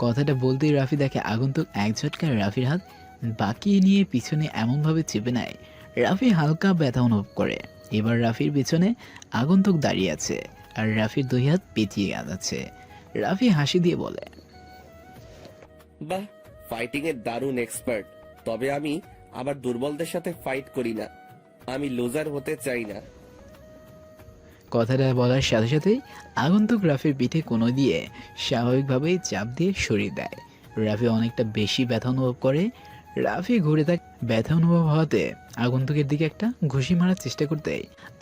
কথাটা বলতেই রাফি দেখে আগন্তুক এক ঝটকায় রাফির হাত বাঁকিয়ে নিয়ে পিছনে এমনভাবে চেপে নেয়, রাফি হালকা ব্যথা অনুভব করে। এবার রাফির পিছনে আগন্তুক দাঁড়িয়ে আছে আর রাফির দুই হাত পেঁচিয়ে আছে। রাফি হাসি দিয়ে বলে, বাহ, ফাইটিং এর দারুণ এক্সপার্ট। তবে আমি আবার দুর্বলদের সাথে ফাইট করি না। আমি লুজার হতে চাই না। কথাটা বলার সাথে সাথেই আগন্তুক রাফির পিঠে কোনো দিয়ে স্বাভাবিকভাবেই চাপ দিয়ে সরিয়ে দেয়। রাফি অনেকটা বেশি ব্যথা অনুভব করে। রাফি ঘুরে তাক ব্যথা অনুভব হওয়াতে আগন্তুকের দিকে একটা ঘুষি মারার চেষ্টা করতে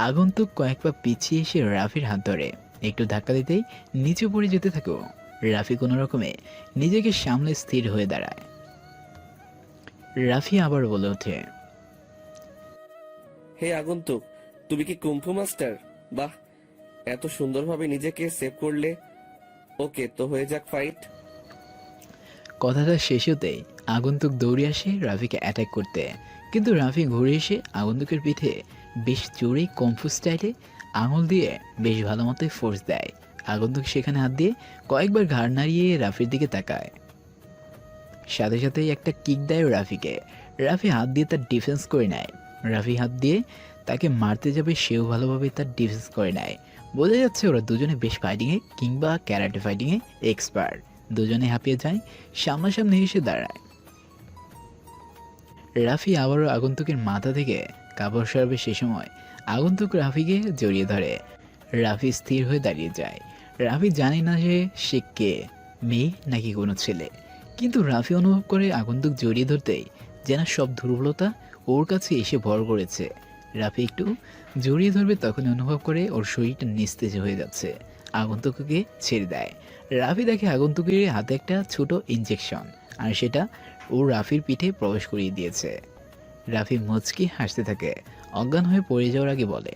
আগন্তুক কয়েক পা পিছিয়ে এসে রাফির হাত ধরে একটু ধাক্কা দিতেই নিচু পড়ে যেতে থাকো। রাফি কোনো রকমে নিজেকে সামলে স্থির হয়ে দাঁড়ায়। রাফি আবার বলে ওঠে, হে আগন্তুক, তুমি কি কুম্ফু মাস্টার? বাহ, এত সুন্দরভাবে নিজেকে সেভ করলে। ওকে, তো হয়ে যাক ফাইট। কথাটা শেষ হতেই আগন্তুক দৌড়ে আসে রাফিকে অ্যাটাক করতে, কিন্তু রাফি ঘুরে এসে আগন্তুকের পিঠে বেশ জোরে কম্ফু স্টাইলে আঙুল দিয়ে বেশ ভালো মতোই ফোর্স দেয়। আগন্তুক সেখানে হাত দিয়ে কয়েকবার ঘাড় নাড়িয়ে রাফির দিকে তাকায়, সাথে সাথেই একটা কিক দেয় রাফিকে। রাফি হাত দিয়ে তার ডিফেন্স করে নেয়। রাফি হাত দিয়ে তাকে মারতে যাবে, সেও ভালোভাবে তার ডিফেন্স করে নেয়। বোঝা যাচ্ছে ওরা দুজনে বেশ ফাইটিংয়ে কিংবা ক্যারাটে ফাইটিংয়ে এক্সপার্ট। দুজনে হাঁপিয়ে যায়, সামনাসামনি এসে দাঁড়ায়। রাফি আবারও আগন্তুকের মাথা থেকে কাপড় সরাবে। সে সময় আগন্তুক রাফিকে জড়িয়ে ধরে। রাফি স্থির হয়ে দাঁড়িয়ে যায়। রাফি জানে না যে সে কে, মেয়ে নাকি কোনো ছেলে, কিন্তু রাফি অনুভব করে আগন্তুক জড়িয়ে ধরতেই যেন সব দুর্বলতা ওর কাছে এসে ভর করেছে। রাফি একটু জড়িয়ে ধরবে তখন অনুভব করে ওর শরীরটা নিস্তেজ হয়ে যাচ্ছে। আগন্তুককে ছেড়ে দেয়। রাফি দেখে আগন্তুকের হাতে একটা ছোট ইনজেকশন, আর সেটা ও রাফির পিঠে প্রবেশ করিয়ে দিয়েছে। রাফি মুচকি হাসতে থাকে, অজ্ঞান হয়ে পড়ে যাওয়ার আগে বলে,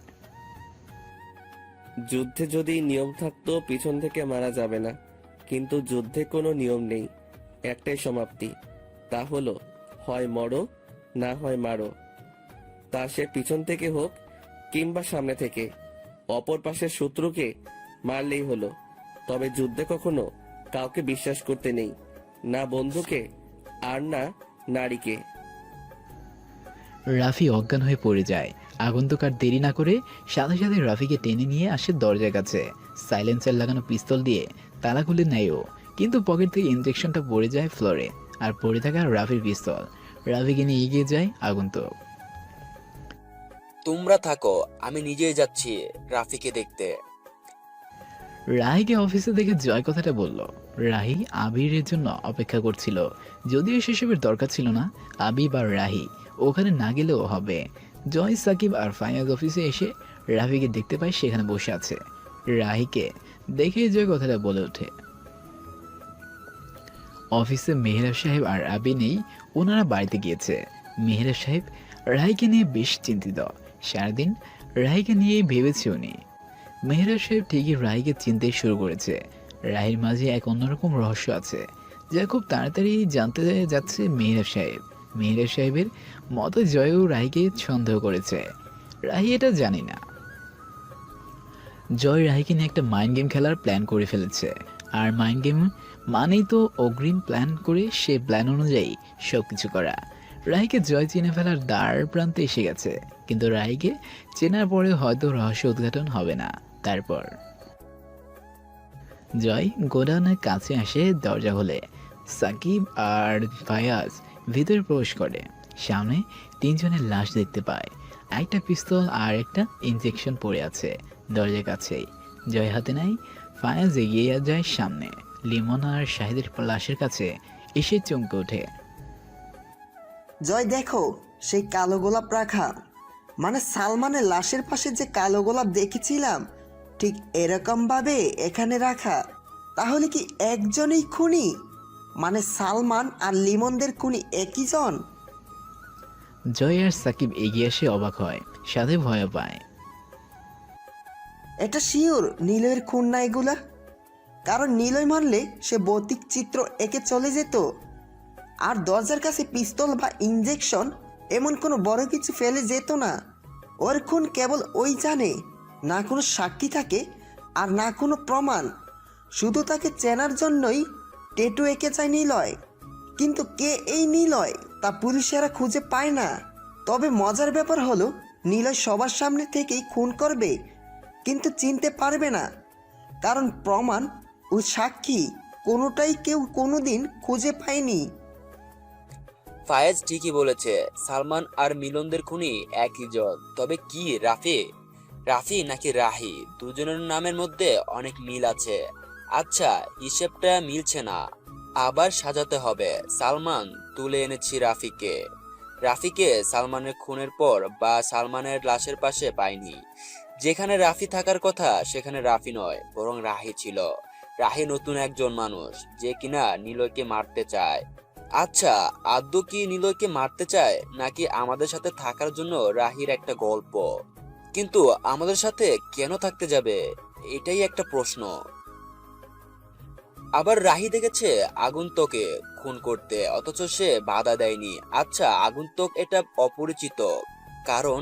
যুদ্ধে যদি নিয়ম থাকতো পিছন থেকে মারা যাবে না, কিন্তু যুদ্ধে কোনো নিয়ম নেই, একটাই সমাপ্তি। তা হলো হয় মরো, না হয় মারো। তা সে পিছন থেকে হোক কিংবা সামনে থেকে, অপর পাশের শত্রুকে মারলেই হলো। তবে যুদ্ধে কখনো কাউকে বিশ্বাস করতে নেই, না বন্ধুকে আর না নারীকে। রাফি অজ্ঞান হয়ে পড়ে যায়। আগন্তুক আর দেরি না করে সাথে সাথে রাফিকে টেনে নিয়ে আসে দরজার কাছে। সাইলেন্সার লাগানো পিস্তল দিয়ে তালা খুলে নেয় ও, কিন্তু পকেট থেকে ইনজেকশনটা পড়ে যায় ফ্লোরে, আর পড়ে থাকা রাফির পিস্তল। রাফিকে নিয়ে এগিয়ে যায় আগন্তুক। তোমরা থাকো, আমি নিজেই যাচ্ছি রাফিকে দেখতে। রাহিকে অফিসে দেখে জয় কথাটা বলল। রাহি আবিরের জন্য অপেক্ষা করছিল, যদিও সেসবের দরকার ছিল না। আবিব আর রাহি ওখানে না গেলেও হবে। জয়, সাকিব আর ফায়াজ অফিসে এসে রাফিকে দেখতে পায় সেখানে বসে আছে। রাহিকে দেখে জয় কথাটা বলে ওঠে, অফিসে মেহরাব সাহেব আর আবি নেই, ওনারা বাড়িতে গিয়েছে। মেহরাব সাহেব রাহিকে নিয়ে বেশ চিন্তিত, সারাদিন রাহিকে নিয়েই ভেবেছে উনি। মেহরাব সাহেব ঠিকই রাহিকে চিনতে শুরু করেছে। রাহির মাঝে এক অন্যরকম রহস্য আছে, যা খুব তাড়াতাড়ি জানতে যাচ্ছে মেহরাব সাহেব। মেহরাব সাহেবের মতো জয়ও রাহিকে সন্দেহ করেছে, রাহি এটা জানি না। জয় রাহিকে নিয়ে একটা মাইন্ড গেম খেলার প্ল্যান করে ফেলেছে, আর মাইন্ড গেম মানেই তো অগ্রিম প্ল্যান করে সে প্ল্যান অনুযায়ী সব কিছু করা। রাহিকে জয় চিনে ফেলার দ্বার প্রান্তে এসে গেছে, কিন্তু রাহিকে চেনার পরে হয়তো রহস্য উদ্ঘাটন হবে না। তারপর জয় গোডাউনের কাছে আসে, দরজা খোলে। সাকিব আর ফায়াজ ভিতরে প্রবেশ করে। সামনে তিনজনের লাশ দেখতে পায়, একটা পিস্তল আর একটা ইনজেকশন পড়ে আছে দরজার কাছেই। জয় হাতে নাই। ফায়াজ এগিয়ে যায় সামনে, লিমন আর শাহিদের লাশের কাছে এসে চমকে ওঠে। জয় দেখো, সেই কালো গোলাপ রাখা, মানে সালমানের লাশের পাশে যে কালো গোলাপ দেখেছিলাম ঠিক এরকম ভাবে এখানে রাখা। তাহলে কি একজনই খুনি? মানে সালমান আর লিমনদের খুনি একই জন? জয় আর সাকিব এগিয়ে এসে অবাক হয়, সাথে ভয় পায়। এটা শিওর নীলয়ের খুন না এগুলা? কারণ নীলয় মারলে সে ভৌতিক চিত্র এঁকে চলে যেত, আর দরজার কাছে পিস্তল বা ইনজেকশন এমন কোনো বড় কিছু ফেলে যেত না। ওর খুন কেবল ওই জানে, না কোনো সাক্ষী থাকে আর না কোনো প্রমাণ, শুধু তাকে চেনার জন্যই টেটু এঁকে চায় নিলয়, কিন্তু কে এই নিলয় তা পুলিশেরা খুঁজে পায় না। তবে মজার ব্যাপার হলো নিলয় সবার সামনে থেকেই খুন করবে, কিন্তু চিনতে পারবে না, কারণ প্রমাণ ও সাক্ষী কোনোটাই কেউ কোনোদিন খুঁজে পায়নি। ফায়েজ ঠিকই বলেছে, সালমান আর মিলনদের খুনি একই জন। তবে কি রাফি রাফি নাকি রাহি, দুজনের নামের মধ্যে অনেক মিল আছে। আচ্ছা, হিসেবটা মিলছে না, আবার সাজাতে হবে। সালমান তুলে এনেছি রাফিকে। রাফিকে সালমানের খুনের পর বা সালমানের লাশের পাশে পাইনি। যেখানে রাফি থাকার কথা সেখানে রাফি নয়, বরং রাহি ছিল। রাহি নতুন একজন মানুষ, যে কিনা নিলয়কে মারতে চায়। আচ্ছা, আদ্য কি নিলয়কে মারতে চায়, নাকি আমাদের সাথে থাকার জন্য রাহির একটা গল্প? কিন্তু আমাদের সাথে কেন থাকতে যাবে, এটাই একটা প্রশ্ন। আবার রাহি দেখেছে আগন্তুককে খুন করতে, অথচ সে বাধা দেয়নি। আচ্ছা, আগন্তুক এটা অপরিচিত, কারণ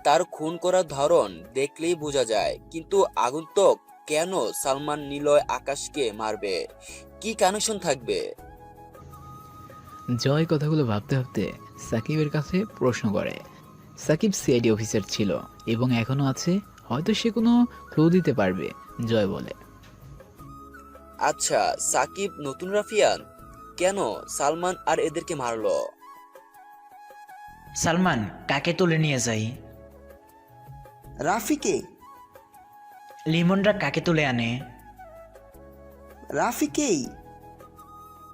তার খুন করার ধরন দেখলেই বোঝা যায়। কিন্তু আগন্তুক কেন সালমান, নিলয়, আকাশকে মারবে? কি কানেকশন থাকবে? জয় কথাগুলো ভাবতে ভাবতে সাকিবের কাছে প্রশ্ন করে। সাকিব সিআইডি অফিসার ছিল এবং এখনও আছে, হয়তো সে কোনো ক্লু দিতে পারবে। জয় বলে, আচ্ছা, সাকিব নতুন রাফিয়ান, কেন সালমান আর এদেরকে মারলো? সালমান কাকে তুলে নিয়ে যায়? রাফিকে। লিমনরা কাকে তুলে আনে? রাফিকেই।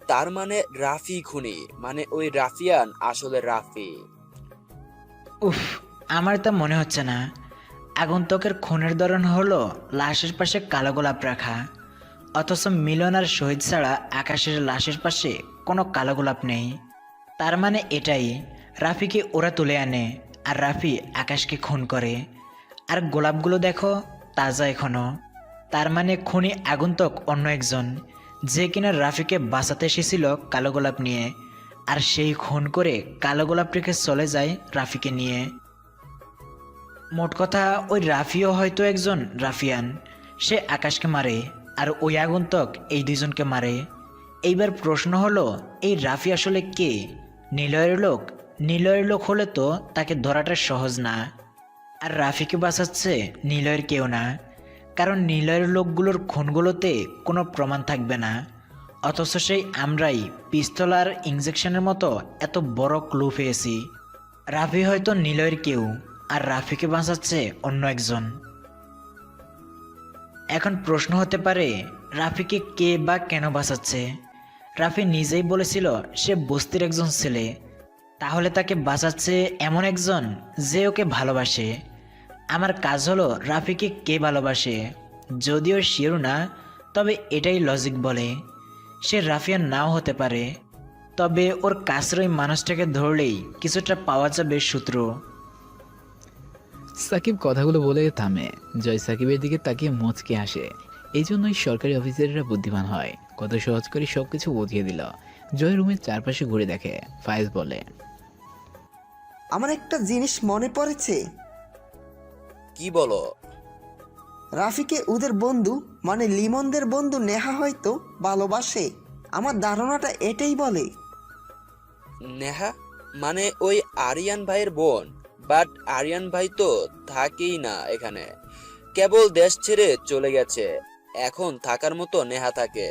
তার মানে রাফি খুনি, মানে ওই রাফিয়ান আসলে রাফি। উফ, আমার তা মনে হচ্ছে না। আগন্তুকের খুনের ধরন হলো লাশের পাশে কালো গোলাপ রাখা, অথচ মিলন আর শহীদ ছাড়া আকাশের লাশের পাশে কোনো কালো গোলাপ নেই। তার মানে এটাই, রাফিকে ওরা তুলে আনে আর রাফি আকাশকে খুন করে। আর গোলাপগুলো দেখো, তাজা এখনো। তার মানে খুনি আগন্তুক অন্য একজন, যে কিনা রাফিকে বাঁচাতে এসেছিল কালো গোলাপ নিয়ে, আর সেই খুন করে কালো গোলাপ রেখে চলে যায় রাফিকে নিয়ে। মোট কথা, ওই রাফিও হয়তো একজন রাফিয়ান। সে আকাশকে মারে আর ওই আগন্তুক এই দুইজনকে মারে। এইবার প্রশ্ন হলো, এই রাফি আসলে কে? নিলয়ের লোক? নিলয়ের লোক হলে তো তাকে ধরাটা সহজ না। আর রাফিকে বাঁচাচ্ছে নিলয়ের কেউ না, কারণ নিলয়ের লোকগুলোর খুনগুলোতে কোনো প্রমাণ থাকবে না। অথচ সেই আমরাই পিস্তল আর ইঞ্জেকশনের মতো এত বড় ক্লু পেয়েছি। রাফি হয়তো নিলয়ের কেউ, আর রাফিকে বাঁচাচ্ছে অন্য একজন। এখন প্রশ্ন হতে পারে, রাফিকে কে বা কেন বাঁচাচ্ছে? রাফি নিজেই বলেছিল সে বস্তির একজন ছেলে, তাহলে তাকে বাঁচাচ্ছে এমন একজন যে ওকে ভালোবাসে। আমার কাজ হলো রাফিকে কে ভালোবাসে, যদিও শিওর না, তবে এটাই লজিক বলে। সে রাফিয়ান নাও হতে পারে, তবে ওর কাছের ওই মানুষটাকে ধরলেই কিছুটা পাওয়া যাবে সূত্র। সাকিব কথাগুলো বলে থামে। জয় সাকিবের দিকে তাকিয়ে মুচকে হাসে। এই জন্যই সরকারি অফিসাররা বুদ্ধিমান হয়, কত সহজ করে সবকিছু বুঝিয়ে দিল। জয় রুমের চারপাশে ঘুরে দেখে। ফায়েজ বলে, আমার একটা জিনিস মনে পড়েছে। কি বলো? রাফিকে ওদের বন্ধু মানে লিমনদের বন্ধু নেহা হয়তো ভালোবাসে। আমার ধারণাটা এটাই বলে। নেহা মানে ওই আরিয়ান ভাইয়ের বোন? বাট আরিয়ান ভাই তো থাকেই না এখানে, কেবল দেশ ছেড়ে চলে গেছে। এখন থাকার মতো নেহা থাকে,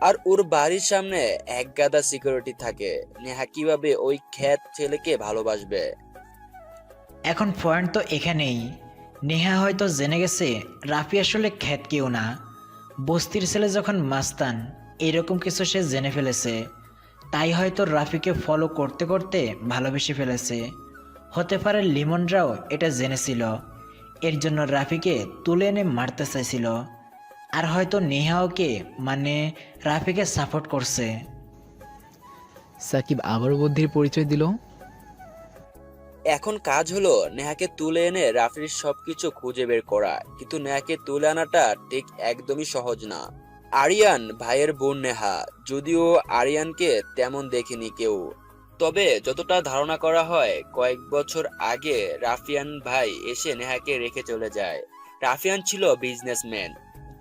আর ওর বাড়ির সামনে এক গাদা সিকিউরিটি থাকে। নেহা কিভাবে ওই খ্যাত ছেলেকে ভালোবাসবে? এখন পয়েন্ট তো এখানেই। নেহা হয়তো জেনে গেছে রাফি আসলে খ্যাত কেউ না, বস্তির ছেলে যখন মাস্তান, এরকম কিছু সে জেনে ফেলেছে। তাই হয়তো রাফিকে ফলো করতে করতে ভালোবেসে ফেলেছে। হতে পারে লিমনরাও এটা জেনেছিল, এর জন্য রাফিকে তুলে এনে মারতে চাইছিল। আর হয়তো নেহাওকে মানে রাফিকে সাপোর্ট করছে। সাকিব আবারও বুদ্ধির পরিচয় দিল। এখন কাজ হলো নেহাকে তুলে এনে রাফির সবকিছু খুঁজে বের করা, কিন্তু নেহাকে তুলে আনাটা ঠিক একদমই সহজ না। আরিয়ান ভাইয়ের বোন নেহা, যদিও আরিয়ানকে তেমন দেখেনি কেউ, তবে যতটা ধারণা করা হয় কয়েক বছর আগে রাফিয়ান ভাই এসে নেহাকে রেখে চলে যায়। রাফিয়ান ছিল বিজনেসম্যান,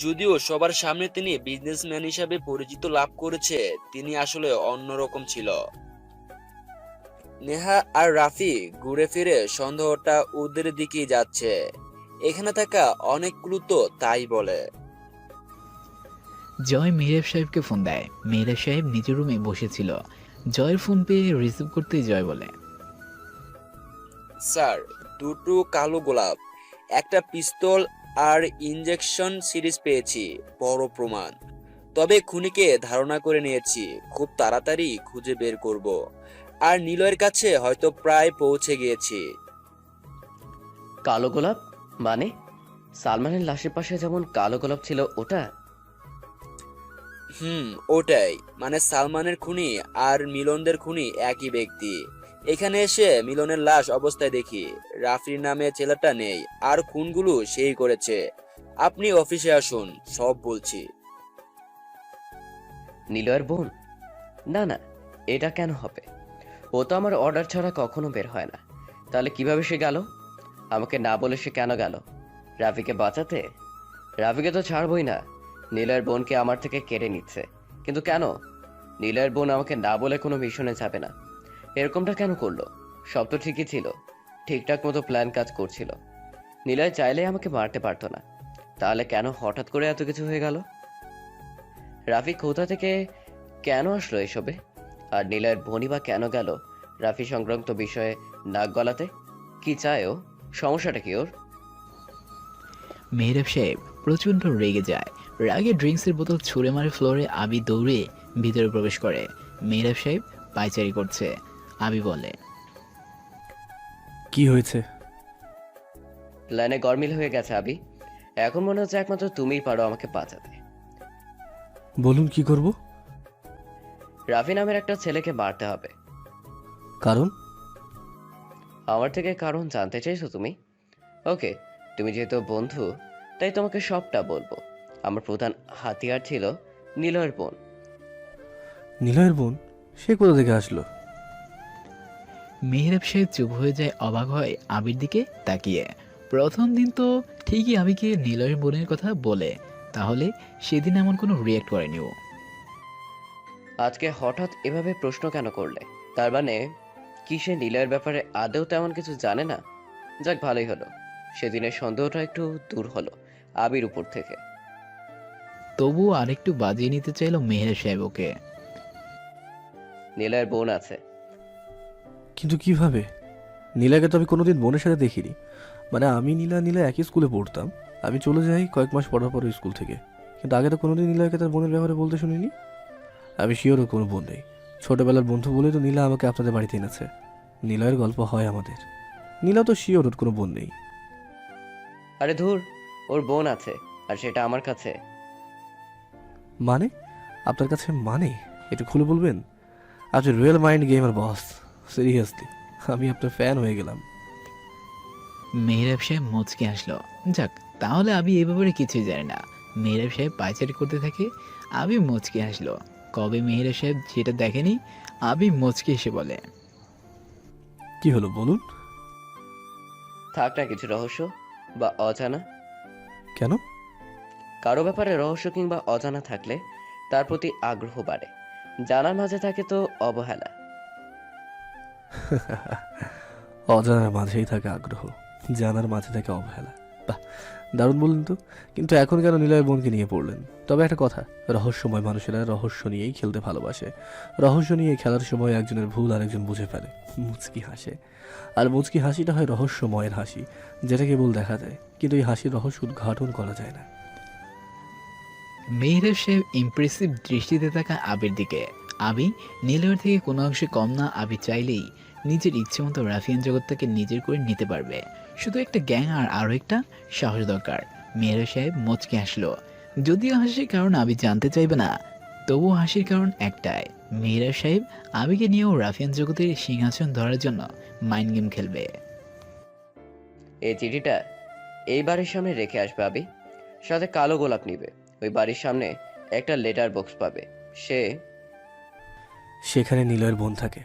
যদিও সবার সামনে তিনি বিজনেসম্যান হিসাবে পরিচিত লাভ করেছে, তিনি আসলে অন্যরকম ছিল। নেহা আর রাফি ঘুরে ফিরে সন্দেহটা ওদের দিকেই যাচ্ছে। এখানে থাকা অনেক ক্লু তো তাই বলে। জয় মেহরাব সাহেবকে ফোন দেয়। মেহরাব সাহেব নিজের রুমে বসেছিল। জয়ের ফোন পেয়ে রিসিভ করতেই জয় বলে, স্যার, দুটো কালো গোলাপ, একটা পিস্তল আর ইনজেকশন সিরিজ পেয়েছি, বড় প্রমাণ। তবে খুনিকে ধারণা করে নিয়েছি, খুব তাড়াতাড়ি খুঁজে বের করব। আর নিলয়ের কাছে হয়তো প্রায় পৌঁছে গিয়েছি। কালো গোলাপ মানে? সালমানের লাশের পাশে যেমন কালো গোলাপ ছিল ওটা? ওটাই। মানে সালমানের খুনি আর মিলনদের খুনি একই ব্যক্তি। এখানে এসে মিলনের লাশ অবস্থায় দেখি রাফির নামে ছেলেটা নেই, আর খুনগুলো সেই করেছে। আপনি অফিসে আসুন, সব বলছি। নিলয়ের বোন? না না, এটা কেন হবে? ও তো আমার অর্ডার ছাড়া কখনো বের হয় না। তাহলে কিভাবে সে গেল? আমাকে না বলে সে কেন গেল? রাফিকে বাঁচাতে? রাফিকে তো ছাড়বই না, নিলয়ের বোনকে আমার থেকে কেড়ে নিচ্ছে। কিন্তু কেন? নিলয়ের বোন আমাকে না বলে কোনো মিশনে যাবে না। এরকমটা কেন করলো? সব তো ঠিকই ছিল, ঠিকঠাক মতো প্ল্যান কাজ করছিল। নিলয় চাইলে আমাকে মারতে পারতো না, তাহলে কেন হঠাৎ করে এত কিছু হয়ে গেল? রাফি কোথা থেকে কেন আসলো এসবে? আর নিলয়ের বোনই বা কেন গেল রাফি সংক্রান্ত বিষয়ে নাক গলাতে? কি চায় ও? সমস্যাটা কি ওর? মেহরাব সাহেব প্রচণ্ড রেগে যায়। রাগে ড্রিঙ্কসের বোতল ছুঁড়ে মারে ফ্লোরে। আবি দৌড়ে ভিতরে প্রবেশ করে। মেহরাব সাহেব পায়চারি করছে। আবি বলে, কি হয়েছে? প্ল্যানে গরমিল হয়ে গেছে আবি। এখন মনে হচ্ছে একমাত্র তুমিই পারো আমাকে বাঁচাতে। বলুন কি করব? রাফি নামের একটা ছেলেকে মারতে হবে। কারণ? আমার থেকে কারণ জানতে চাইছো তুমি? ওকে, তুমি যেহেতু বন্ধু তাই তোমাকে সবটা বলবো। আমার প্রধান হাতিয়ার ছিল নিলয়ের বোন। নিলয়ের বোন? সে কোথা থেকে আসলো? মেহরাব সাহেব চুপ হয়ে যায়, অবাক হয় আবির দিকে তাকিয়ে। প্রথম দিন তো ঠিকই আবিকে নিলয়ের বোনের কথা বলে, তাহলে সেদিন এমন কোনো রিয়াক্ট করেনি ও। আজকে হঠাৎ এভাবে প্রশ্ন কেন করলে? তার মানে কি সে নিলয়ের ব্যাপারে আদৌ তেমন কিছু জানে না? যাক, ভালোই হলো, সেদিনের সন্দেহটা একটু দূর হলো আবির উপর থেকে। তবুও আরেকটু বাজিয়ে নিতে চাইল মেহরাব সাহেব ওকে। নিলয়ের বোন আছে। কিন্তু কিভাবে? নীলাকে তো আমি কোনোদিন বোনের সাথে দেখিনি। মানে আমি নীলা একই স্কুলে পড়তাম। আমি চলে যাই কয়েক মাস পর পর স্কুল থেকে, কিন্তু আগে তো কোনোদিন নীলাকে তার বোনের ব্যাপারে বলতে শুনিনি। আমি শিওরও কোনো বোন নেই। ছোটবেলার বন্ধু বলেই তো নীলা আমাকে আপনাদের বাড়িতে এনেছে। নীলয়ের গল্প হয় আমাদের। নীলা তো শিওর ওর কোনো বোন নেই। আরে ধুর, ওর বোন আছে, আর সেটা আমার কাছে। মানে? আপনার কাছে মানে? একটু খুলে বলবেন? আপনি রিয়েল মাইন্ড গেমার বস। সিরিয়াসলি আমি আপনার ফ্যান হয়ে গেলাম। মেহরাব সাহেব মুচকে আসলো। যাক, তাহলে আমি এ ব্যাপারে কিছুই জানি না। মেহরাব সাহেব পায়চারি করতে থাকে। আবি মুচকে আসলো। কবে মেহরাব সাহেব যেটা দেখেনি, আবি মুচকে এসে বলে, কি হলো বলুন? থাক না কিছু রহস্য বা অজানা। কেন? কারো ব্যাপারে রহস্য কিংবা অজানা থাকলে তার প্রতি আগ্রহ বাড়ে। জানার মাঝে থাকে তো অবহেলা। অজানার মাঝেই থাকে আগ্রহ, জানার মাঝে থাকে অবহেলা। বাহ, দারুণ বললেন তো। কিন্তু এখন কেন নিলয় বোনকে নিয়ে পড়লেন? তবে একটা কথা, রহস্যময় মানুষেরা রহস্য নিয়েই খেলতে ভালোবাসে। রহস্য নিয়ে খেলার সময় একজনের ভুল আরেকজন বুঝে ফেলে, মুচকি হাসে। আর মুচকি হাসিটা হয় রহস্যময়ের হাসি, যেটা কেবল দেখা যায়, কিন্তু এই হাসির রহস্য উদ্ঘাটন করা যায় না। মেহরাব সাহেব ইমপ্রেসিভ দৃষ্টিতে তাকান আবির দিকে। আবি নীলয়ের থেকে কোনো অংশে কম না। আবি চাইলেই নিজের ইচ্ছে মতো রাফিয়ান জগৎটাকে নিজের করে নিতে পারবে। শুধু একটা গ্যাং আর আরও একটা সাহস দরকার। মেহরাব সাহেব মুচকে হাসলো। যদিও হাসির কারণ আবি জানতে চাইবে না, তবুও হাসির কারণ একটাই, মেহরাব সাহেব আবিকে নিয়েও রাফিয়ান জগতের সিংহাসন ধরার জন্য মাইন্ড গেম খেলবে। এই চিঠিটা এই বাড়ির সামনে রেখে আসবে আবি, সাথে কালো গোলাপ নিবে। ওই বাড়ির সামনে একটা লেটার বক্স পাবে। সেখানে নিলয়ের বোন থাকে।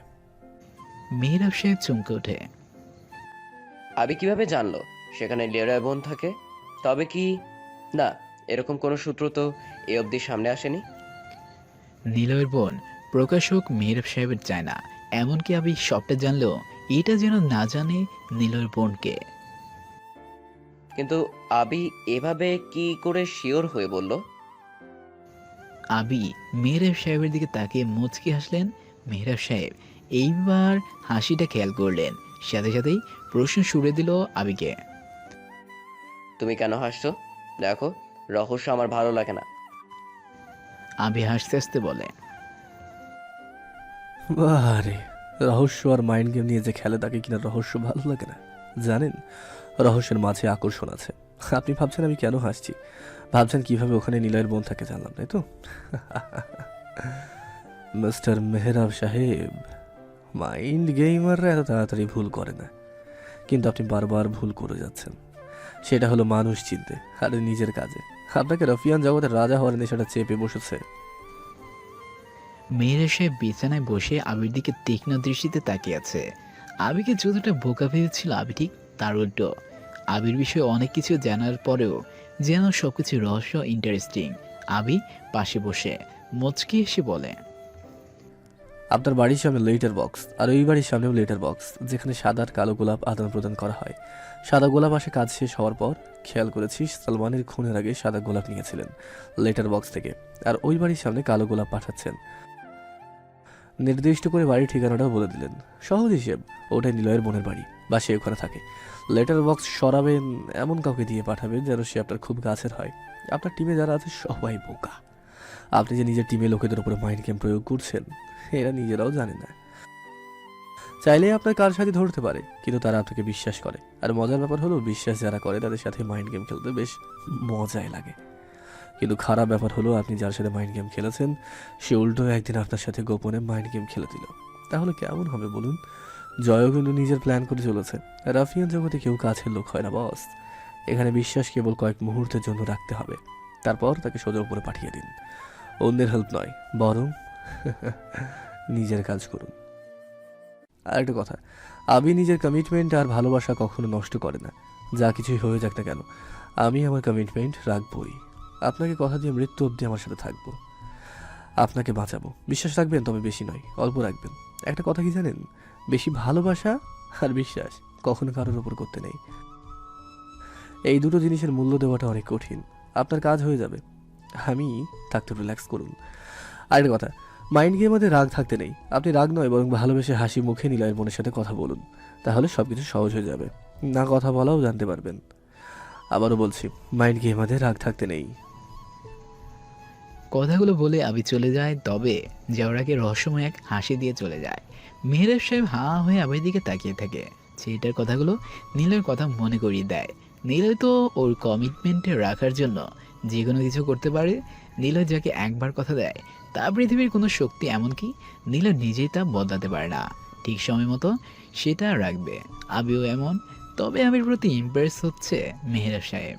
মেহরাব সাহেব চমকে ওঠে। আবি কিভাবে জানলো সেখানে লেটার বোন থাকে? তবে কি না, এরকম কোনো সূত্র তো এ অবধি সামনে আসেনি। নিলয়ের বোন প্রকাশক মেহরাব সাহেবের চায় না, এমনকি আবি সবটা জানলেও এটা যেন না জানে নিলয়ের বোনকে। কিন্তু আবি এভাবে কি করে শিওর হয়ে বলল? আবি মেহরাব সাহেবের দিকে তাকিয়ে মুচকি হাসলেন। মেহরাব সাহেব এইবার হাসিটা খেয়াল করলেন, সাথে সাথেই প্রশ্ন শুরে দিল আবিকে। তুমি কেন হাসছো? দেখো, রহস্য আমার ভালো লাগে না। আবি হাসতে হাসতে বলে, আরে রহস্য আর মাইন্ড গেম নিয়ে যে খেলে তাকে কিনা রহস্য ভালো লাগে না? জানেন, রহস্যের মাঝে আকর্ষণ আছে। আপনি ভাবছেন আমি কেন হাসছি, ভাবছেন কিভাবে ওখানে নিলয়ের বোন থাকে জানলাম, তাই তো? মিস্টার মেহরাব সাহেব, মাইন্ড গেমাররা এত তাড়াতাড়ি ভুল করে না, কিন্তু আপনি বারবার ভুল করে যাচ্ছেন। সেটা হলো মানুষ চিনতে আর নিজের কাজে। আপনাকে রফিয়ান জগতের রাজা হওয়ার নেশাটা চেপে বসেছে। মেহরাব সাহেব বিছানায় বসে আবির দিকে তীক্ষ্ণ দৃষ্টিতে তাকিয়ে আছে। আবিকে যতটা বোকা ভেবেছিল আবি ঠিক তার উল্টো। আবির বিষয়ে অনেক কিছু জানার পরেও যেন সবকিছু রহস্য ইন্টারেস্টিং। আবি পাশে বসে মুচকি এসে বলে, আপনার বাড়ির সামনে লেটার বক্স, আর ওই বাড়ির সামনেও লেটার বক্স, যেখানে সাদা আর কালো গোলাপ আদান প্রদান করা হয়। সাদা গোলাপ আসে কাজ শেষ হওয়ার পর। খেয়াল করেছি সালমানের খুনের আগে সাদা গোলাপ নিয়েছিলেন লেটার বক্স থেকে, আর ওই বাড়ির সামনে কালো গোলাপ পাঠাচ্ছেন। নির্দিষ্ট করে বাড়ির ঠিকানাটাও বলে দিলেন। সহজ হিসেব, ওটাই নিলয়ের বোনের বাড়ি বা সে ওখানে থাকে। লেটার বক্স সরাবেন এমন কাউকে দিয়ে পাঠাবেন যেন সে আপনার খুব কাছের হয়। আপনার টিমে যারা আছে সবাই বোকা। আপনি যে নিজের টিমে লোকেদের উপরে মাইন্ড গেম প্রয়োগ করছেন এরা নিজেরাও জানে না। চাইলে আপনার কার সাথে ধরতে পারে, কিন্তু তারা আপনাকে বিশ্বাস করে। আর মজার ব্যাপার হলো, বিশ্বাস যারা করে তাদের সাথে মাইন্ড গেম খেলতে বেশ মজাই লাগে। কিন্তু খারাপ ব্যাপার হলো, আপনি যার সাথে মাইন্ড গেম খেলেছেন সে উল্টো একদিন আপনার সাথে গোপনে মাইন্ড গেম খেলে দিল। তাহলে কেমন হবে বলুন? জয়ও কিন্তু নিজের প্ল্যান করে চলেছে। রাফিয়ান জগতে কেউ কাছের লোক হয় না বস। এখানে বিশ্বাস কেবল কয়েক মুহূর্তের জন্য রাখতে হবে, তারপর তাকে সোজা উপরে পাঠিয়ে দিন। অন্যের হেল্প নয়, বরং নিজের কাজ করুন। আর একটা কথা, আমি নিজের কমিটমেন্ট আর ভালোবাসা কখনো নষ্ট করে না। যা কিছুই হয়ে যাক না কেন, আমি আমার কমিটমেন্ট রাখবই। আপনাকে কথা দিয়ে মৃত্যু অবধি আমার সাথে থাকবো, আপনাকে বাঁচাবো। বিশ্বাস রাখবেন, তবে বেশি নয়, অল্প রাখবেন। একটা কথা কি জানেন, বেশি ভালোবাসা আর বিশ্বাস কখনো কারোর উপর করতে নেই। এই দুটো জিনিসের মূল্য দেওয়াটা অনেক কঠিন। আপনার কাজ হয়ে যাবে, আমি থাকতে রিল্যাক্স করুন। আরেকটা কথা, মাইন্ড গেমের মধ্যে রাগ থাকতে নেই। আপনি রাগ নয়, বরং ভালোবেসে হাসি মুখে নিলয়ের বোনের সাথে কথা বলুন, তাহলে সব কিছু সহজ হয়ে যাবে। না কথা বলাও জানতে পারবেন। আবারও বলছি, মাইন্ড গেমের মধ্যে রাগ থাকতে নেই। কথাগুলো বলে আবি চলে যায়, তবে যাওয়ার আগে রহস্যময় এক হাসি দিয়ে চলে যায়। মেহরাব সাহেব হাঁ হয়ে আবির দিকে তাকিয়ে থাকে। ছেলেটার কথাগুলো নীলের কথা মনে করিয়ে দেয়। নীলয় তো ওর কমিটমেন্টে রাখার জন্য যে কোনো কিছু করতে পারে। নীলয় যাকে একবার কথা দেয় তা পৃথিবীর কোনো শক্তি, এমনকি নীলয় নিজেই তা বদলাতে পারে না। ঠিক সময় মতো সেটা রাখবে। আবিও এমন। তবে আবির প্রতি ইমপ্রেস হচ্ছে মেহরাব সাহেব।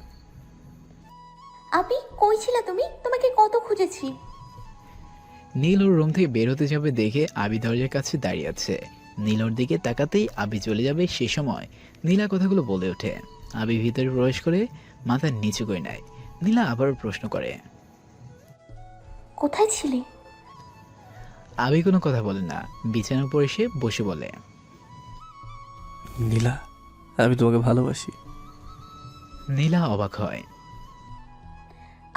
আপি কই ছিলা তুমি? তোমাকে কত খুঁজেছি। নীল ওর রুম থেকে বের হতে যাবে দেখে আবি দরজার কাছে দাঁড়িয়ে আছে। নীল ওর দিকে তাকাতেই আবি চলে যাবে, সে সময় নীলা কথাগুলো বলে ওঠে। আবি ভিতরে প্রবেশ করে মাথা নিচু করে নেয়। নীলা আবার প্রশ্ন করে, কোথায় ছিলে? আবি কোনো কথা বলে না, বিছানার উপর এসে বসে বলে, নীলা, আমি তোমাকে ভালোবাসি। নীলা অবাক হয়।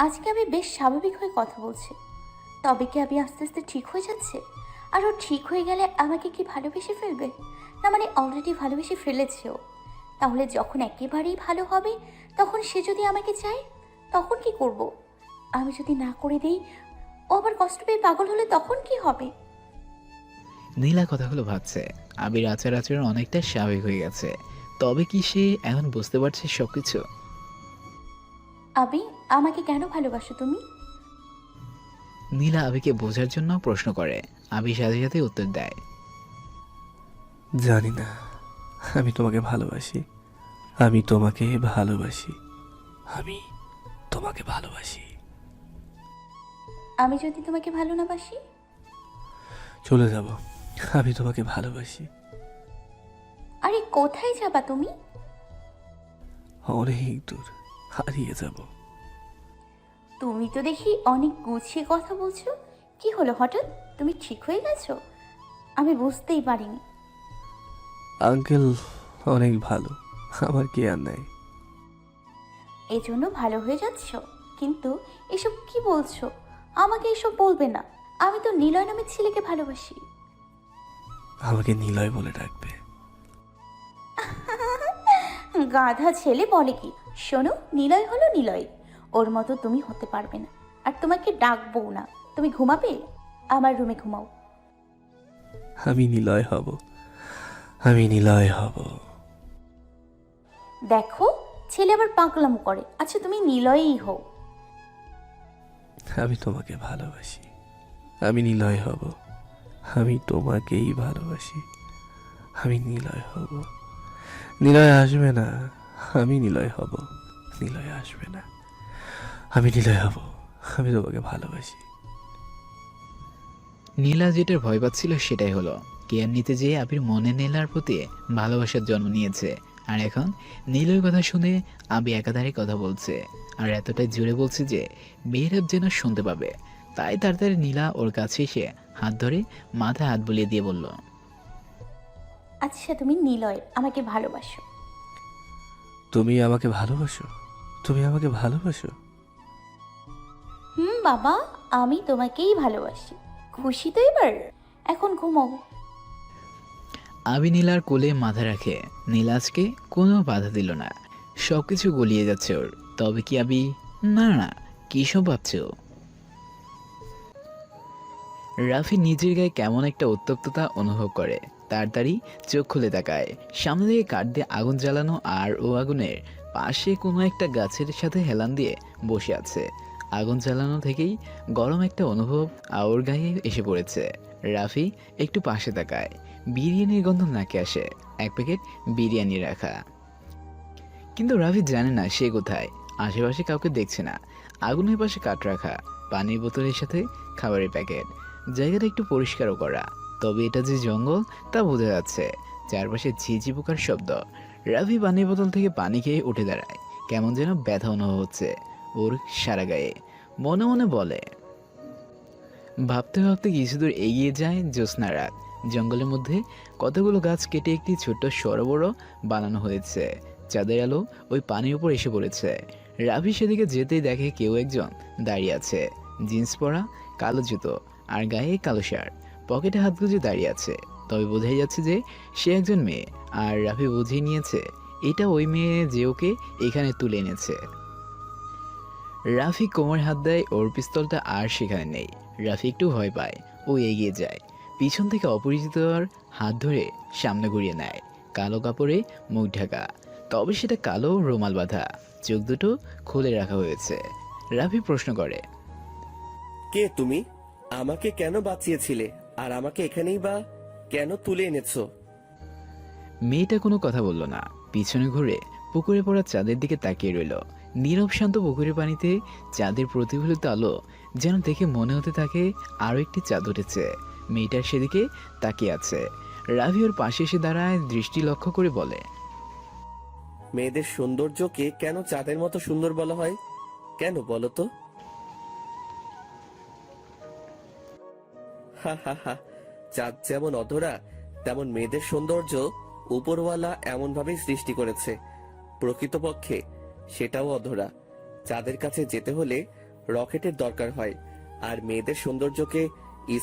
আজকে আমি বেশ স্বাভাবিক হয়ে কথা বলছি, তবে কি আমি আস্তে আস্তে ঠিক হয়ে যাচ্ছে? আর ও ঠিক হয়ে গেলে আমাকে কি ভালোবেসে ফেলবে? না মানে অলরেডি ভালোবেসে ফেলেছে ও। তাহলে যখন একেবারেই ভালো হবে, তখন সে যদি আমাকে চায়, তখন কি করব? আমি যদি না করে দিই, ও আবার কষ্ট পেয়ে পাগল হলে তখন কি হবে? নীলা কথাগুলো ভাবছে। আবির আচার আচরণ অনেকটা স্বাভাবিক হয়ে গেছে, তবে কি সে এখন বুঝতে পারছে সবকিছু? আবি, আমাকে কেন ভালোবাসো তুমি? নীলা আবিকে বোঝার জন্য প্রশ্ন করে। আবি সাথে সাথে উত্তর দেয়, জানি না, আমি তোমাকে ভালোবাসি। আমি তোমাকে ভালোবাসি। আমি তোমাকে ভালোবাসি। আমি যদি তোমাকে ভালো না বাসি? চলে যাব। আমি তোমাকে ভালোবাসি। আরে কোথায় যাবা তুমি? অনেক দূর, হারিয়ে যাব। তুমি তো দেখি অনেক গুছিয়ে কথা বলছো। কি হলো হঠাৎ? তুমি ঠিক হয়ে গেছো? আমি বুঝতেই পারিনি। আঙ্কেল অনেক ভালো, আমার কি আর নাই। এজন্য ভালো হয়ে যাচ্ছ? কিন্তু এসব কি বলছো? আমাকে এসব বলবে না। আমি তো নিলয় নামের ছেলেকে ভালোবাসি। আমাকে নিলয় বলে ডাকবে। গাধা ছেলে বলে কি? শোনো, নিলয় হলো নিলয়, ওর মতো তুমি হতে পারবে না। আর তোমাকে ডাকবো না। তুমি ঘুমাবে? আমার রুমে ঘুমাও। আমি নিলয় হব, আমি নিলয় হব। দেখো, ছেলে আবার পাগলামো করে। আচ্ছা, তুমি নিলয়ই হও। আমি তোমাকে ভালোবাসি, আমি নিলয় হব। আমি তোমাকেই ভালোবাসি, আমি নিলয় হব। নিলয় আসবে না, আমি নিলয় হব। নিলয় আসবে না, আমি নিলয় হব। আমি তোমাকে ভালোবাসি। নীলা যেটার ভয় পাচ্ছিল সেটাই হলো। কেয়ার নিতে যেয়ে আবির মনে নীলার প্রতি ভালোবাসার জন্ম নিয়েছে। আর এখন নীলের কথা শুনে আবি একাধারে কথা বলছে, আর এতটাই জোরে বলছে যে মেয়েরাব যেন শুনতে পাবে। তাই তাড়াতাড়ি নীলা ওর কাছে এসে হাত ধরে মাথায় হাত বুলিয়ে দিয়ে বলল, আচ্ছা, তুমি নিলয়, আমাকে ভালোবাসো? তুমি আমাকে ভালোবাসো? তুমি আমাকে ভালোবাসো? বাবা, আমি তোমাকেই ভালোবাসি। খুশি তো এবার? এখন ঘুমাও। আবি নীলার কোলে মাথা রাখে। নীলা আজকে কোনো বাধা দিল না। সব কিছু গলিয়ে যাচ্ছে ওর। তবে কি আবি? না না, কী সব ভাবছে ও? রাফি নিজের গায়ে কেমন একটা উত্তপ্ততা অনুভব করে। তাড়াতাড়ি চোখ খুলে তাকায়। সামনে থেকে কাঠ দিয়ে আগুন জ্বালানো, আর ও আগুনের পাশে কোনো একটা গাছের সাথে হেলান দিয়ে বসে আছে। আগুন জ্বালানো থেকেই গরম একটা অনুভব ওর গায়ে এসে পড়েছে। রাফি একটু পাশে তাকায়। বিরিয়ানির গন্ধ নাকে আসে। এক প্যাকেট বিরিয়ানি রাখা। কিন্তু রাফি জানে না সে কোথায়। আশেপাশে কাউকে দেখছে না। আগুনের পাশে কাঠ রাখা, পানির বোতলের সাথে খাবারের প্যাকেট। জায়গাটা একটু পরিষ্কারও করা, তবে এটা যে জঙ্গল তা বোঝা যাচ্ছে। চারপাশে ঝিঝি পোকার শব্দ। রাফি পানির বোতল থেকে পানি খেয়ে উঠে দাঁড়ায়। কেমন যেন ব্যথা অনুভব হচ্ছে ওর সারা গায়ে। মনে মনে বলে, ভাবতে ভাবতে কিছু দূর এগিয়ে যায় জ্যোৎস্না রাত। জঙ্গলের মধ্যে কতগুলো গাছ কেটে একটি ছোট্ট সরোবর বানানো হয়েছে। চাঁদের আলো ওই পানির উপর এসে পড়েছে। রাফি সেদিকে যেতেই দেখে কেউ একজন দাঁড়িয়ে আছে। জিন্স পরা, কালো জুতো আর গায়ে কালো শার্ট, পকেটে হাত গুজে দাঁড়িয়ে আছে। তবে বোঝাই যাচ্ছে যে সে একজন মেয়ে। আর রাফি বুঝিয়ে নিয়েছে এটা ওই মেয়ে যে ওকে এখানে তুলে এনেছে। রাফি কোমর হাত দেয়, ওর পিস্তলটা আর সেখানে নেই। রাফি একটু ভয় পায়। ও এগিয়ে যায়, পিছন থেকে অপরিচিতর হাত ধরে সামনে ঘুরিয়ে নেয়। কালো কাপড়ে মুখ ঢাকা, তবে সেটা কালো রুমাল বাঁধা। চোখ দুটো খুলে রাখা হয়েছে। রাফি প্রশ্ন করে, কে তুমি? আমাকে কেন বাঁচিয়েছিলে? আর আমাকে এখানেই বা কেন তুলে এনেছো? মেয়েটা কোনো কথা বলল না। পিছনে ঘুরে পুকুরে পড়া চাঁদের দিকে তাকিয়ে রইল। নীরব শান্ত পুকুরের পানিতে চাঁদের প্রতিফলিত আলো যেন দেখে মনে হতে থাকে আরও একটি চাঁদ উঠেছে। মেয়েটার সেদিকে তাকিয়ে আছে। রাভি ওর পাশে এসে দাঁড়ায়, দৃষ্টি লক্ষ্য করে বলে, মেয়েদের সৌন্দর্যকে কেন চাঁদের মতো সুন্দর বলা হয়? কেন বলো তো? হা হা হা, চাঁদ যেমন অধরা, তেমন মেয়েদের সৌন্দর্য উপরওয়ালা এমন ভাবেই সৃষ্টি করেছে। প্রকৃতপক্ষে সেটাও অধরা। চাঁদের কাছে যেতে হলে রকেটের দরকার হয়, আর মেয়েদের সৌন্দর্যকে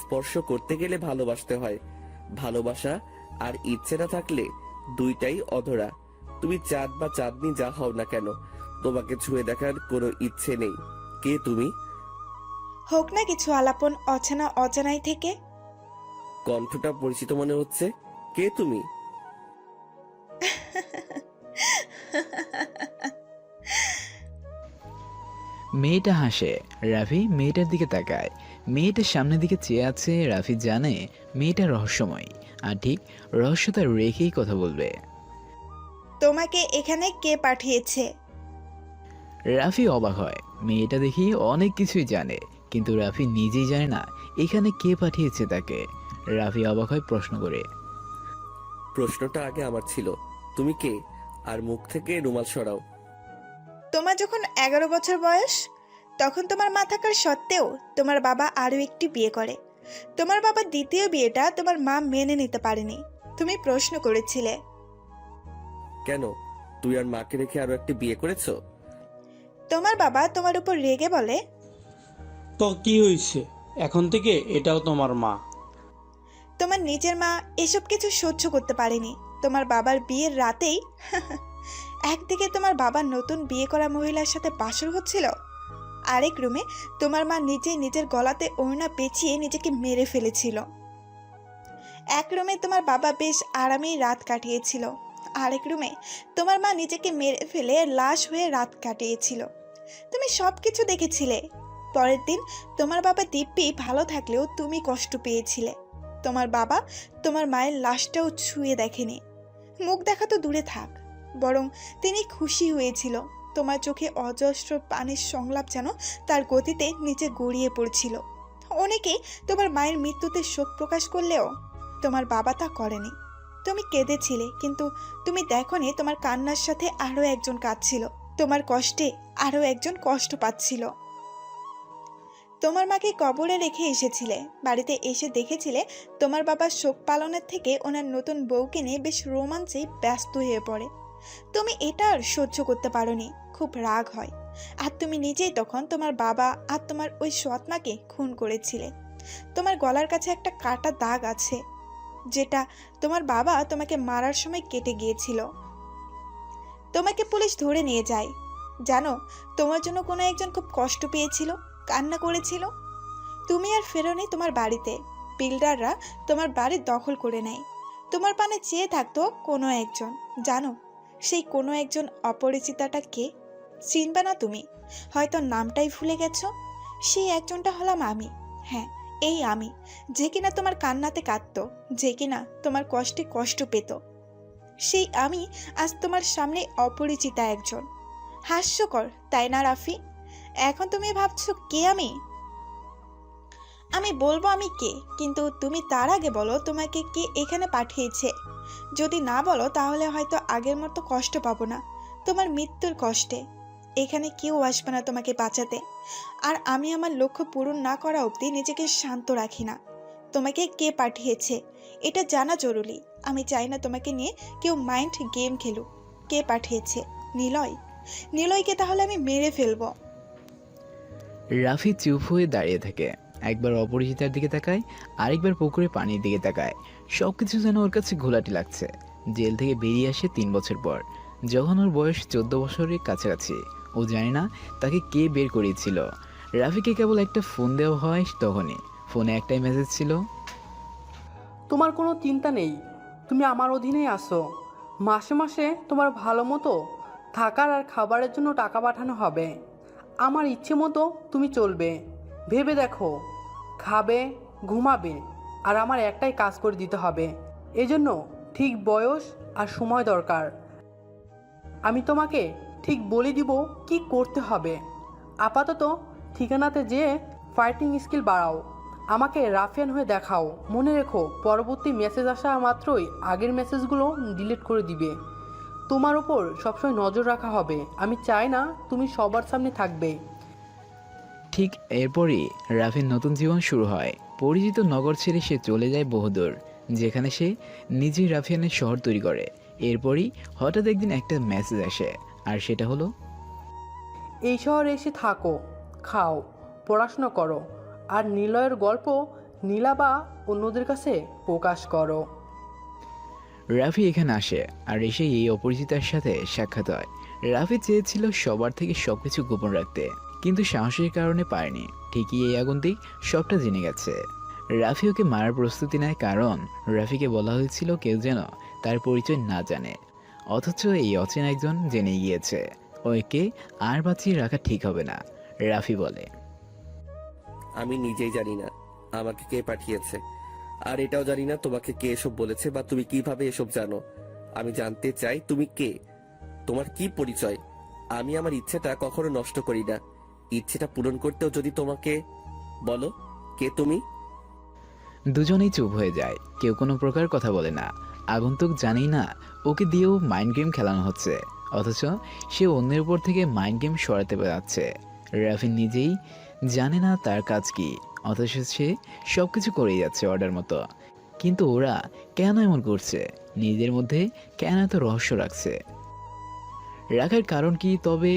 স্পর্শ করতে গেলে ভালোবাসতে হয়। ভালোবাসা আর ইচ্ছে না থাকলে দুইটাই অধরা। তুমি চাঁদ বা চাঁদনি যা হও না কেন, তোমাকে ছুঁয়ে দেখার কোনো ইচ্ছে নেই। কে তুমি? হোক না কিছু আলাপন অচেনা অজানাই থেকে। কণ্ঠটা পরিচিত মনে হচ্ছে। কে তুমি? মেয়েটা হাসে। রাফি মেয়েটার দিকে তাকায়। মেয়েটার সামনের দিকে চেয়ে আছে। রাফি জানে মেয়েটা রহস্যময়, আর ঠিক রহস্যটা রেখেই কথা বলবে। তোমাকে এখানে কে পাঠিয়েছে? রাফি অবাক হয়। মেয়েটা দেখি অনেক কিছুই জানে, কিন্তু রাফি নিজেই জানে না এখানে কে পাঠিয়েছে তাকে। রাফি অবাক হয় প্রশ্ন করে, প্রশ্নটা আগে আমার ছিল, তুমি কে? আর মুখ থেকে রুমাল সরাও। তোমার যখন 11 বছর বয়স তখন তোমার মা থাকার সত্ত্বেও তোমার বাবা আরও একটি বিয়ে করে। তোমার বাবার দ্বিতীয় বিয়েটা তোমার মা মেনে নিতে পারেনি। তুমি প্রশ্ন করেছিলে কেন তুই আর মাকে রেখে আরো একটি বিয়ে করেছো? তোমার বাবা তোমার উপর রেগে বলে, তো কি হয়েছে, এখন থেকে এটাও তোমার মা। তোমার নিজের মা এসব কিছু সহ্য করতে পারেনি। তোমার বাবার বিয়ের রাতেই একদিকে তোমার বাবার নতুন বিয়ে করা মহিলার সাথে বাসর হচ্ছিল, আরেক রুমে তোমার মা নিজেই নিজের গলাতে ওড়না পেঁচিয়ে নিজেকে মেরে ফেলেছিল। এক রুমে তোমার বাবা বেশ আরামেই রাত কাটিয়েছিল, আরেক রুমে তোমার মা নিজেকে মেরে ফেলে লাশ হয়ে রাত কাটিয়েছিল। তুমি সব কিছু দেখেছিলে। পরের দিন তোমার বাবা দিব্যি ভালো থাকলেও তুমি কষ্ট পেয়েছিলে। তোমার বাবা তোমার মায়ের লাশটাও ছুঁয়ে দেখেনি, মুখ দেখা তো দূরে থাক, বরং তিনি খুশি হয়েছিল। তোমার চোখে অজস্র পানির সংলাপ যেন তার গতিতে নিচে গড়িয়ে পড়ছিল। অনেকেই তোমার মায়ের মৃত্যুতে শোক প্রকাশ করলেও তোমার বাবা তা করেনি। তুমি কেঁদেছিলে, কিন্তু তুমি দেখোনি তোমার কান্নার সাথে আরও একজন কাঁদছিল, তোমার কষ্টে আরও একজন কষ্ট পাচ্ছিল। তোমার মাকে কবরে রেখে এসেছিলে, বাড়িতে এসে দেখেছিলে তোমার বাবা শোক পালনের থেকে ওনার নতুন বউকে নিয়ে বেশ রোমাঞ্চে ব্যস্ত হয়ে পড়ে। তুমি এটা আর সহ্য করতে পারোনি, খুব রাগ হয়। আর তুমি নিজেই তখন তোমার বাবা আর তোমার ওই সৎমাকে খুন করেছিলে। তোমার গলার কাছে একটা কাটা দাগ আছে, যেটা তোমার বাবা তোমাকে মারার সময় কেটে গিয়েছিল। তোমাকে পুলিশ ধরে নিয়ে যায়। জানো, তোমার জন্য কোনো একজন খুব কষ্ট পেয়েছিল, কান্না করেছিল। তুমি আর ফেরোনি তোমার বাড়িতে। বিল্ডাররা তোমার বাড়ি দখল করে নেয়। তোমার পানে চেয়ে থাকতো কোনো একজন। জানো সেই কোনো একজন অপরিচিতাটা কে? চিনবে না তুমি, হয়তো নামটাই ভুলে গেছো। সেই একজনটা হলাম আমি। হ্যাঁ, এই আমি, যে কিনা তোমার কান্নাতে কাঁদতো, যে কিনা তোমার কষ্টে কষ্ট পেত। সেই আমি আজ তোমার সামনে অপরিচিতা একজন। হাস্যকর তাই না রাফি? এখন তুমি ভাবছো কে আমি? আমি বলবো আমি কে, কিন্তু তুমি তার আগে বলো তোমাকে কে এখানে পাঠিয়েছে। যদি না বলো তাহলে হয়তো আগের মতো কষ্ট পাবো না, তোমার মৃত্যুর কষ্টে। এখানে কেউ আসবে না তোমাকে বাঁচাতে। আর আমি আমার লক্ষ্য পূরণ না করা অবধি নিজেকে শান্ত রাখি না। তোমাকে কে পাঠিয়েছে এটা জানা জরুরি। আমি চাই না তোমাকে নিয়ে কেউ মাইন্ড গেম খেলুক। কে পাঠিয়েছে? নিলয়। নিলয়কে তাহলে আমি মেরে ফেলবো। রাফি চুপ হয়ে দাঁড়িয়ে থাকে, একবার অপরিচিতার দিকে তাকায়, আরেকবার পুকুরে পানির দিকে তাকায়। সব কিছু যেন ওর কাছে ঘোলাটে লাগছে। জেল থেকে বেরিয়ে আসে 3 বছর পর, যখন ওর বয়স 14 বছরের কাছাকাছি। ও জানে না তাকে কে বের করিয়েছিল। রাফিকে কেবল একটা ফোন দেওয়া হয়, তখনই ফোনে একটাই মেসেজ ছিল, তোমার কোনো চিন্তা নেই, তুমি আমার অধীনেই আসো। মাসে মাসে তোমার ভালো মতো থাকার আর খাবারের জন্য টাকা পাঠানো হবে। আমার ইচ্ছে মতো তুমি চলবে। ভেবে দেখো, খাবে, ঘুমাবে, আর আমার একটাই কাজ করে দিতে হবে। এজন্য ঠিক বয়স আর সময় দরকার। আমি তোমাকে ঠিক বলে দিব কি করতে হবে। আপাতত ঠিকানাতে যেয়ে ফাইটিং স্কিল বাড়াও, আমাকে রাফিয়ান হয়ে দেখাও। মনে রেখো, পরবর্তী মেসেজ আসা মাত্রই আগের মেসেজগুলো ডিলিট করে দিবে। তোমার ওপর সবসময় নজর রাখা হবে। আমি চাই না তুমি সবার সামনে থাকবে। ঠিক এরপরই রাফির নতুন জীবন শুরু হয়। পরিচিত নগর ছেড়ে সে চলে যায় বহুদূর, যেখানে সে নিজেই রাফিয়ানের শহর তৈরি করে। এরপরই হঠাৎ একদিন একটা মেসেজ আসে, আর সেটা হলো, এই শহরে এসে থাকো, খাও, পড়াশোনা করো, আর নিলয়ের গল্প নীলা বা অন্যদের কাছে প্রকাশ করো। রাফি এখানে আসে, আর এসে এই অপরিচিতার সাথে সাক্ষাৎ হয়। রাফি চেয়েছিল সবার থেকে সবকিছু গোপন রাখতে, কিন্তু সাহসের কারণে পারেনি। ঠিকই এই আগন্তুক সবটা জেনে গেছে। রাফি ওকে মারার প্রস্তুতি নেয়, কারণ রাফিকে বলা হয়েছিল কেউ যেন তার পরিচয় না জানে। অথচ এই অচেনা একজন জেনে গিয়েছে। ওকে আর বাঁচিয়ে রাখা ঠিক হবে না। রাফি বলে, আমি নিজেই জানি না আমাকে কে পাঠিয়েছে, আর এটাও জানি না তোমাকে কে এসব বলেছে বা তুমি কিভাবে এসব জানো। আমি জানতে চাই তুমি কে, তোমার কি পরিচয়। আমি আমার ইচ্ছেটা কখনো নষ্ট করি না। ইচ্ছেটা পূরণ করতেও যদি তোমাকে বলো কে তুমি। দুজনেই চুপ হয়ে যায়, কেউ কোনো প্রকার কথা বলে না। আগন্তুক জানেই না ওকে দিয়েও মাইন্ড গেম খেলানো হচ্ছে, অথচ সে অন্যের উপর থেকে মাইন্ড গেম সরাতে যাচ্ছে। রাফি নিজেই জানে না তার কাজ কি, অথচ সে সব কিছু করেই যাচ্ছে অর্ডার মতো। কিন্তু ওরা কেন এমন করছে, নিজেদের মধ্যে কেন এত রহস্য রাখছে? রাখার কারণ কি? তবে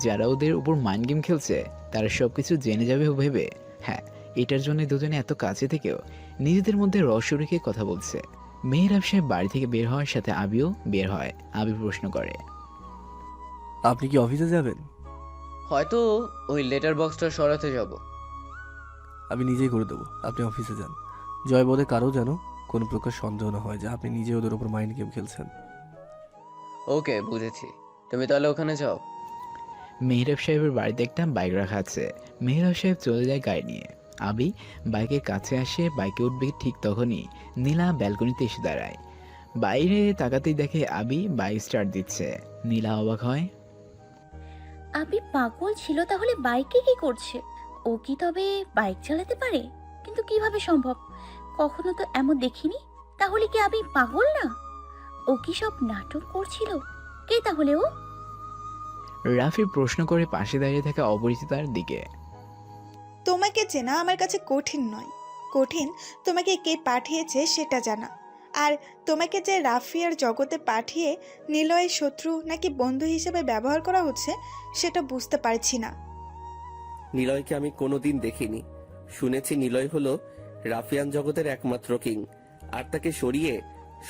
যারা ওদের উপর মাইন্ড গেম খেলছে তারা সব কিছু জেনে যাবে ভেবে, হ্যাঁ, এটার জন্য দুজনে এত কাছে থেকেও নিজেদের মধ্যে রহস্য রেখে কথা বলছে। মেহরাব সাহেব বাড়ি থেকে বের হওয়ার সাথে আবিও বের হয়। আবি প্রশ্ন করে, আপনি কি অফিসে যাবেন? হয়তো ওই লেটার বক্সটা সরাতে যাব। আমি নিজেই করে দেবো, আপনি অফিসে যান। জয়বোধে কারো যেন কোনো প্রকার সন্দেহ না হয় যে আপনি নিজে ওদের উপর মাইন্ড গেম খেলছেন। ওকে, বুঝেছি। তুমি তাহলে ওখানে যাও। মেহরাব সাহেবের বাড়িতে একটা বাইক রাখা আছে। মেহরাব সাহেব চলে যায় গাড়ি নিয়ে। আবি বাইকের কাছে আসে, বাইকে উঠবে ঠিক তখনই নীলা ব্যালকনিতে এসে দাঁড়ায়। বাইরে তাকাতেই দেখে আবি বাইক স্টার্ট দিচ্ছে। নীলা অবাক হয়। আবি পাগল ছিল তাহলে বাইকে কি করছে? ও কি তবে বাইক চালাতে পারে? কিন্তু কিভাবে সম্ভব? কখনো তো এমন দেখিনি। তাহলে কি আবি পাগল না? ও কি সব নাটক করছিল? কে তাহলে ও? রাফি প্রশ্ন করে পাশে দাঁড়িয়ে থাকা অপরিচিতার দিকে। তোমাকে চেনা আমার কাছে কঠিন নয়, কঠিন তোমাকে কে পাঠিয়েছে সেটা জানা। আর তোমাকে যে রাফিয়ার জগতে পাঠিয়ে নিলয়ের শত্রু নাকি বন্ধু হিসেবে ব্যবহার করা হচ্ছে সেটা বুঝতে পারছি না। নিলয়কে আমি কোনোদিন দেখিনি। শুনেছি নিলয় হলো রাফিয়ান জগতের একমাত্র কিং, আর তাকে সরিয়ে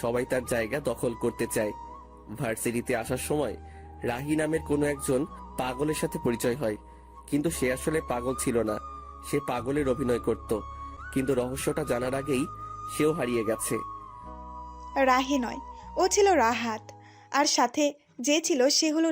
সবাই তার জায়গা দখল করতে চায়। ভার্সিটিতে আসার সময় রাহি নামের কোনো একজন পাগলের সাথে পরিচয় হয়, কিন্তু সে আসলে পাগল ছিল না, সে পাগলের অভিনয় করত। কিন্তু রহস্যটা জানার আগেই সেও হারিয়ে গেছে। রাহি নয়, ও ছিল রাহাত। আর সাথে যে ছিল সে হলো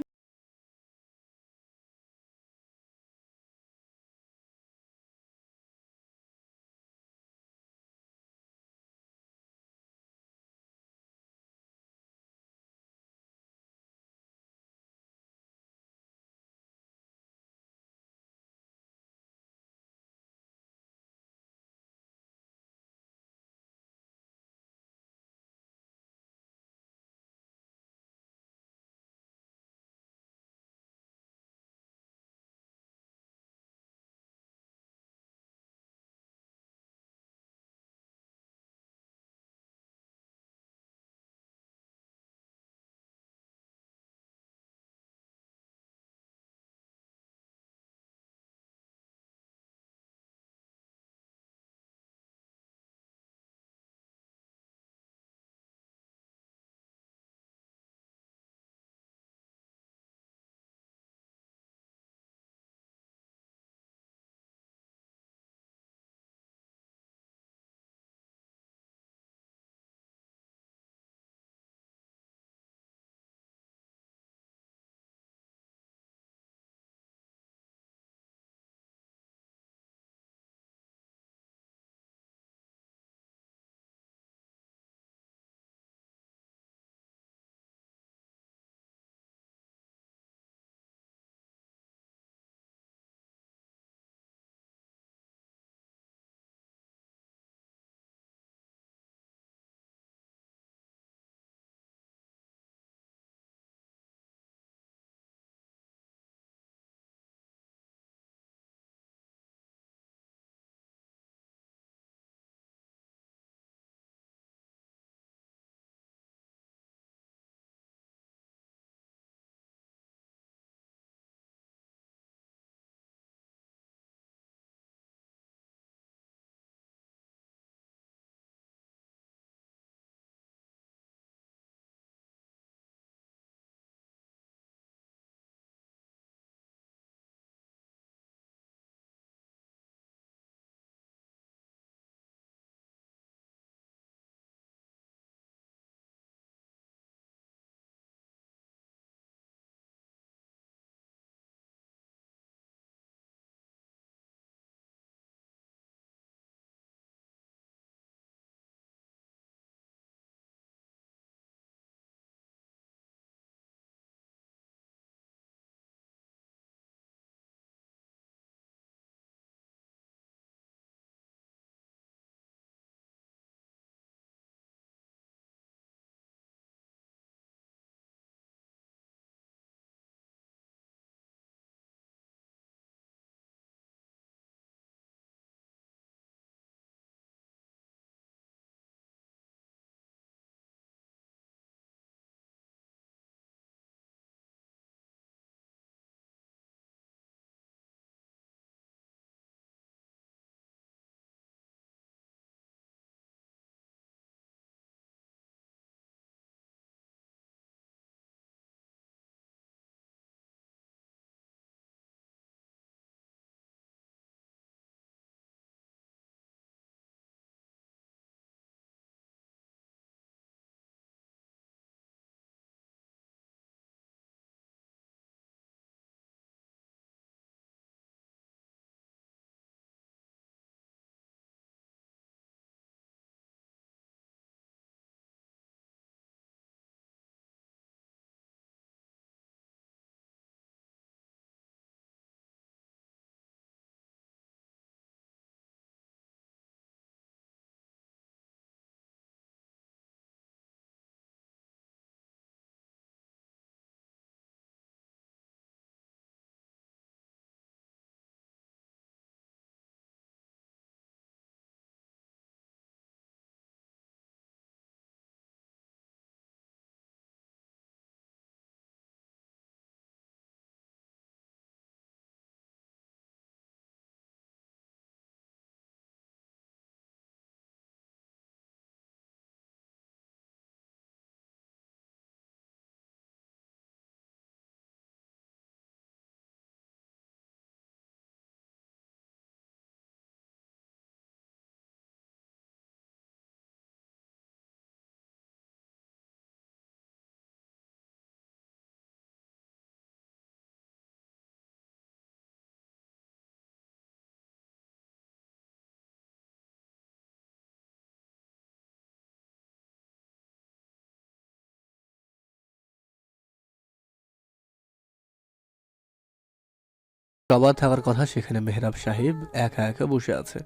সবার থাকার কথা, সেখানে মেহরাব সাহেব একা একা বসে আছে।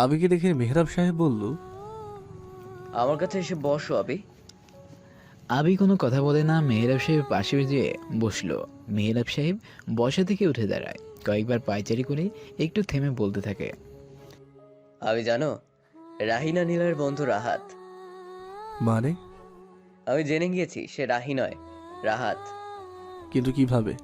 আবিকে দেখে মেহরাব সাহেব বলল, আমার কাছে এসে বসো আবি। আবি কোনো কথা বলে না, মেহরাব সাহেবের পাশে যেয়ে বসলো। মেহরাব সাহেব বসা থেকে উঠে দাঁড়ায়, কয়েকবার পায়চারি করে একটু থেমে বলতে থাকে, আবি জানো, রাহিনা নীলার বন্ধু রাহাত। মানে? আমি জেনে গিয়েছি সে রাহি নয়, রাহাত। কিন্তু কিভাবে?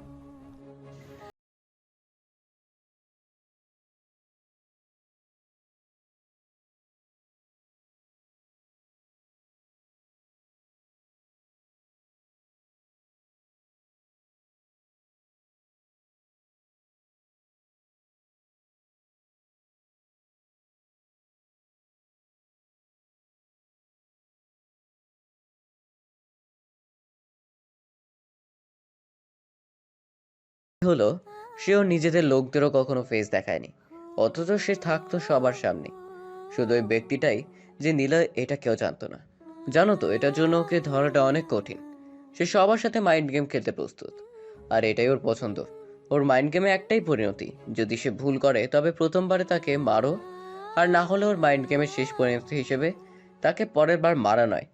হলো, সেও নিজেদের লোকদেরও কখনো ফেস দেখায়নি, অথচ সে থাকতো সবার সামনে। শুধু ওই ব্যক্তিটাই যে নীলা, এটা কেউ জানতো না। জানো তো, এটার জন্য ওকে ধরাটা অনেক কঠিন। সে সবার সাথে মাইন্ড গেম খেলতে প্রস্তুত, আর এটাই ওর পছন্দ। ওর মাইন্ড গেমে একটাই পরিণতি, যদি সে ভুল করে তবে প্রথমবারে তাকে মারো, আর না হলে ওর মাইন্ড গেমের শেষ পরিণতি হিসেবে তাকে পরের বার মারা নয়,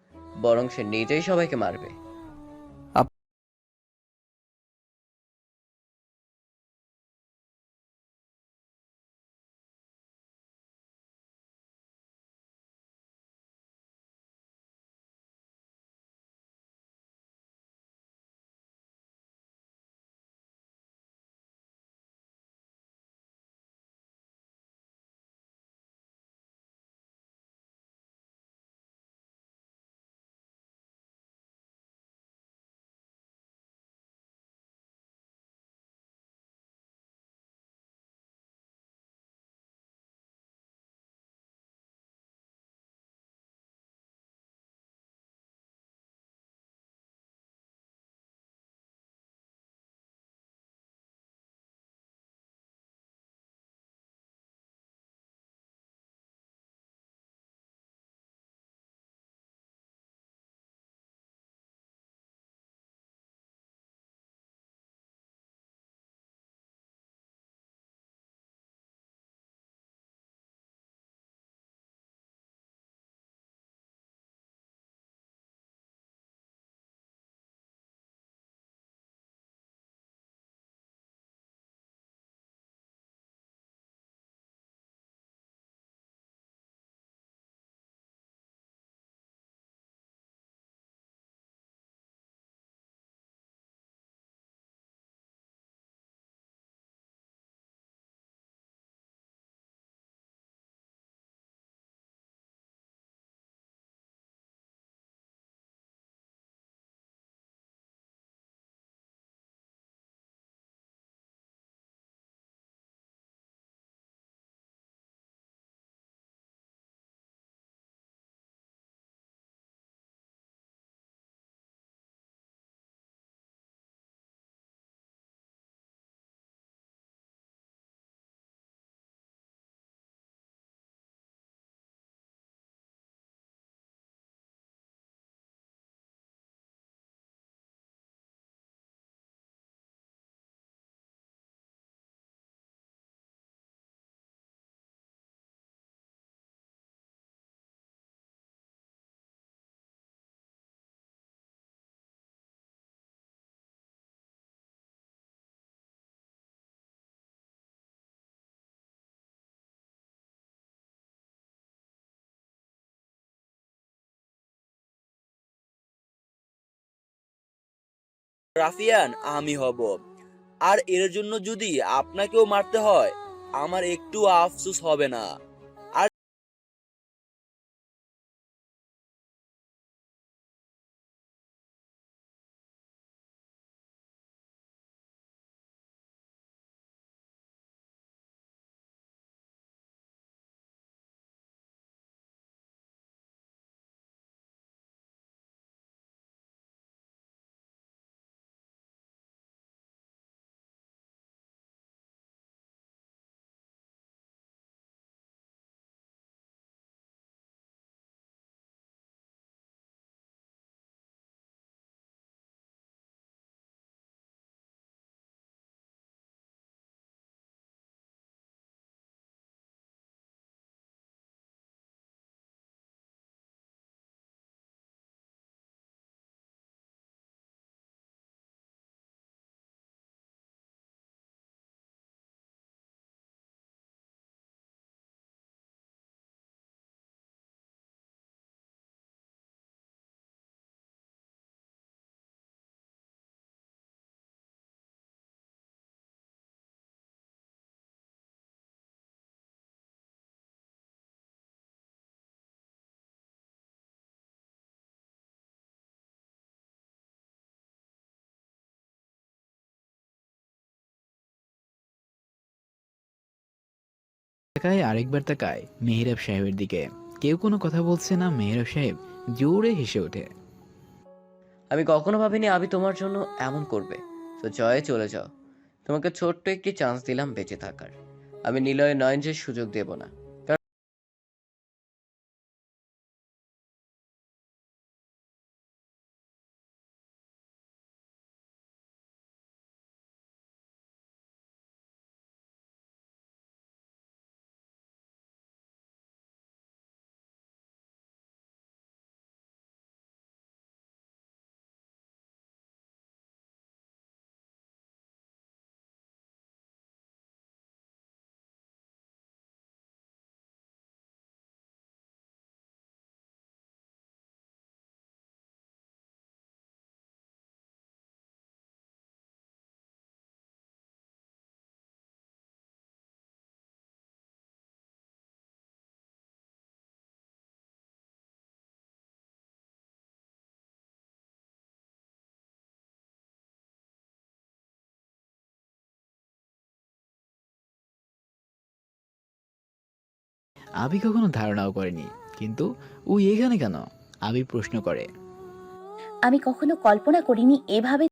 বরং সে নিজেই সবাইকে মারবে। রাফিয়ান আমি হব, আর এর জন্য যদি আপনাকেও মারতে হয় আমার একটু আফসোস হবে না। তাকায় আরেকবার তাকায় মেহরাব সাহেবের দিকে। কেউ কোনো কথা বলছে না। মেহরাব সাহেব জোরে হেসে ওঠে। আমি কখনো ভাবিনি আবি তোমার জন্য এমন করবে। তো জয়ে চলে যাও। তোমাকে ছোট্ট একটি চান্স দিলাম বেঁচে থাকার। আমি নিলয় নয়নজের সুযোগ দেব না। আবি কখনো ধারণাও করেনি, কিন্তু ও এখানে কেন? আবি প্রশ্ন করে। আমি কখনো কল্পনা করিনি এভাবে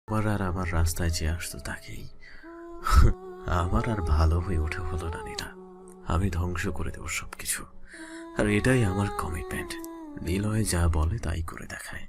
আমার আর আমার রাস্তায় যে আসতো তাকেই আমার আর ভালো হয়ে ওঠা হলো না নীলা। আমি ধ্বংস করে দেবো সবকিছু। আর এটাই আমার কমিটমেন্ট। নিলয় যা বলে তাই করে দেখায়।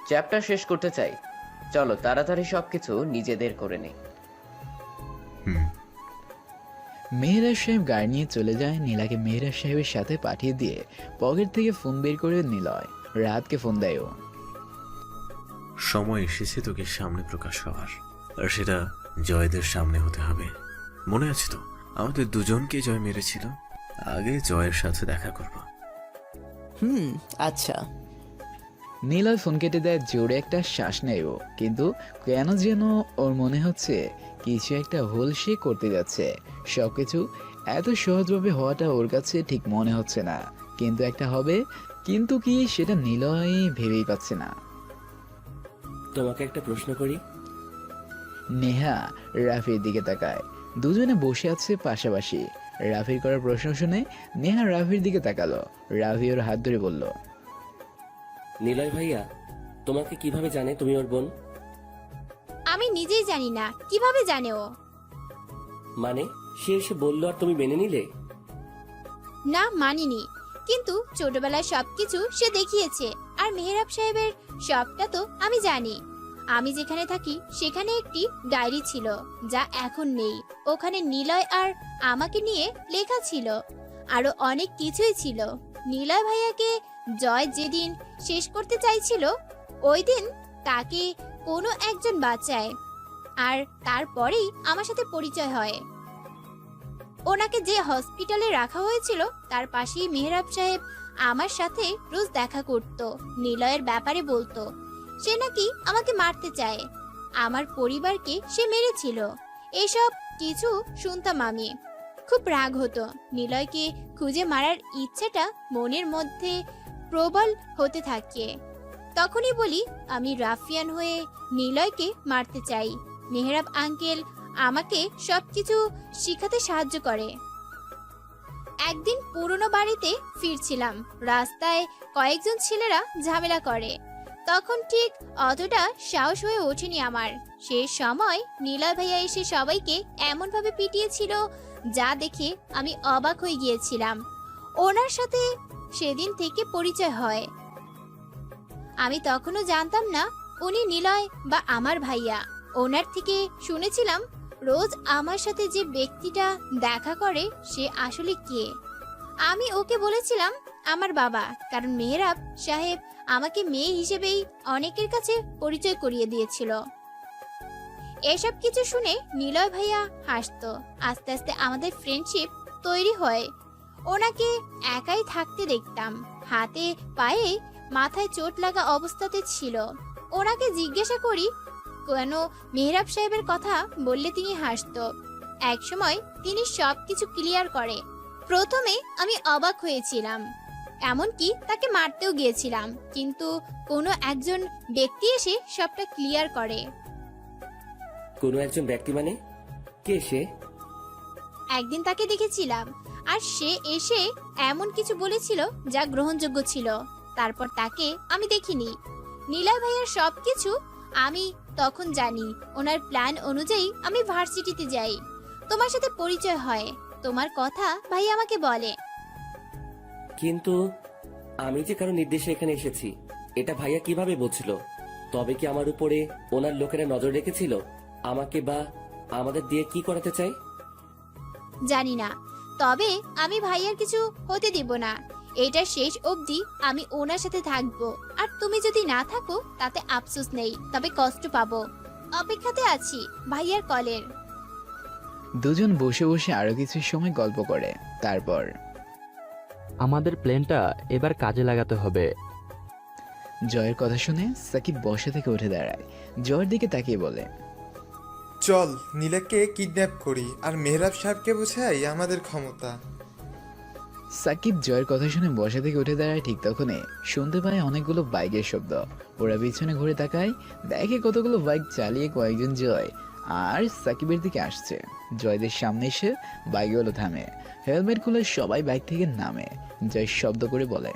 চ্যাপ্টার শেষ করতে চাই। চলো তাড়াতাড়ি সবকিছু নিজেদের করে নেই। হুম। মেহরাব সাহেব গাড়ি নিয়ে চলে যায়। নীলাকে মেহরাব সাহেবের সাথে পাঠিয়ে দিয়ে পকেট থেকে ফোন বের করে নিলয় রাতকে ফোন দেয়। সময় এসেছে তোকে সামনে প্রকাশ হওয়ার, আর সেটা জয়দের সামনে হতে হবে। মনে আছে তো আমাদের দুজনকে জয় মেরেছিল? আগে জয়ের সাথে দেখা করব। আচ্ছা। নিলয় ফোন কেটে দেয়, জোরে একটা শ্বাস নেয় ও। কিন্তু কেন যেন ওর মনে হচ্ছে কিছু একটা ভুল সে করতে যাচ্ছে। সবকিছু এত সহজভাবে হওয়াটা ওর কাছে ঠিক মনে হচ্ছে না, কিন্তু একটা হবে। কিন্তু কি সেটা নিলয় ভেবেই পাচ্ছে না। তোমাকে একটা প্রশ্ন করি। নেহা রাফির দিকে তাকায়। দুজনে বসে আছে পাশাপাশি। রাফির করা প্রশ্ন শুনে নেহা রাফির দিকে তাকালো। রাফি ওর হাত ধরে বলল, নিলয় ভাইয়া তোমাকে কিভাবে জানে তুমি ওর বোন? আমি নিজেই জানি না কিভাবে জানে ও। মানে সে এসে বললো আর তুমি মেনে নিলে? না, মানিনি, কিন্তু ছোটবেলায় সবকিছু সে দেখিয়েছে। আর মেহরাব সাহেবের সবটা তো আমি জানি। আমি যেখানে থাকি সেখানে একটি ডায়েরি ছিল, যা এখন নেই। ওখানে নিলয় আর আমাকে নিয়ে লেখা ছিল, আরো অনেক কিছুই ছিল। নিলয় ভাইয়াকে জয় যেদিন শেষ করতে চাইছিল, ওই দিন তাকে কোনো একজন বাঁচায়, আর তারপরেই আমার সাথে পরিচয় হয়। ওনাকে যে হসপিটালে রাখা হয়েছিল তার পাশেই মেহরাব সাহেব আমার সাথে রোজ দেখা করত। নিলয়ের ব্যাপারে বলতো সে নাকি আমাকে মারতে চায়, আমার পরিবারকে সে মেরেছিল। এসব কিছু শুনতাম আমি। খুব রাগ হতো। নিলয়কে খুঁজে মারার ইচ্ছেটা মনের মধ্যে প্রবল হতে থাকে। তখনই বলি আমি রাফিয়ান হয়ে নিলয়কে মারতে চাই। মেহরাব আঙ্কেল আমাকে সবকিছু শিখাতে সাহায্য করে। একদিন পুরনো বাড়িতে ফিরছিলাম, রাস্তায় কয়েকজন ছেলেরা ঝামেলা করে। তখন ঠিক অতটা সাহস হয়ে ওঠেনি আমার। সে সময় নীলা ভাইয়া এসে সবাইকে এমনভাবে পিটিয়েছিল যা দেখে আমি অবাক হয়ে গিয়েছিলাম। ওনার সাথে সেদিন থেকে পরিচয় হয়। আমি তখনও জানতাম না উনি নিলয় বা আমার ভাইয়া। ওনার থেকে শুনেছিলাম রোজ আমার সাথে যে ব্যক্তিটা দেখা করে সে আসলে কে। আমি ওকে বলেছিলাম আমার বাবা, কারণ মেহরাব সাহেব আমাকে মেয়ে হিসেবেই অনেকের কাছে পরিচয় করিয়ে দিয়েছিল। এসব কিছু শুনে নিলয় ভাইয়া হাসতো। আস্তে আস্তে আমাদের ফ্রেন্ডশিপ তৈরি হয়। ওনাকে একাই থাকতে দেখতাম, হাতে পায়ে মাথায় চোট লাগা অবস্থাতে ছিল। ওনাকে জিজ্ঞাসা করি কেন মেহরাব সাহেবের কথা বললে তিনি হাসতো। একসময় তিনি সবকিছু ক্লিয়ার করে। প্রথমে আমি অবাক হয়েছিলাম, এমনকি তাকে মারতেও গিয়েছিলাম, কিন্তু কোনো একজন ব্যক্তি এসে সবটা ক্লিয়ার করে। কোনো একজন ব্যক্তি মানে কে সে? একদিন তাকে দেখেছিলাম, আর সে এসে এমন কিছু বলেছিল যা গ্রহণযোগ্য ছিল। তারপর তাকে আমি দেখিনি। নীলয় ভাইয়ের সবকিছু আমি তখন জানি। ওনার প্ল্যান অনুযায়ী আমি ভার্সিটিতে যাই, তোমার সাথে পরিচয় হয়, তোমার কথা ভাই আমাকে বলে। কিন্তু আমি যে কারো নির্দেশে এখানে এসেছি এটা ভাইয়া কিভাবে বুঝলো? তবে কি আমার উপরে ওনার লোকেরা নজর রেখেছিল? আমাকে বা আমাদের দিয়ে কি করাতে চাই জানি না, তবে আমি ভাইয়ার কিছু হতে দিব না। এটা শেষ অবধি আমি ওনার সাথে থাকবো। আর তুমি যদি না থাকো তাতে আফসোস নেই, তবে কষ্ট পাবো। অপেক্ষাতে আছি ভাইয়ার কলের। দুজন বসে বসে আরো কিছু সময় গল্প করে। তারপর আমাদের প্ল্যানটা এবার কাজে লাগাতে হবে। জয়ের কথা শুনে সাকিব বসা থেকে উঠে দাঁড়ায়। জয়ের দিকে তাকিয়ে বলে, চল নীলাকে কিডন্যাপ করি আর মেহরাব সাহেবকে বোঝাই আমাদের ক্ষমতা। সাকিব জয়ের কথা শুনে বসা থেকে উঠে দাঁড়ায়। ঠিক তখনই শুনতে পায় অনেকগুলো বাইকের শব্দ। ওরা পিছনে ঘুরে তাকায়, দেখে কতগুলো বাইক চালিয়ে কয়েকজন জয় আর সাকিবের দিকে আসছে। জয়দের সামনে এসে বাইকগুলো থামে। হেলমেট খুলে সবাই বাইক থেকে নামে। জয় শব্দ করে বলে,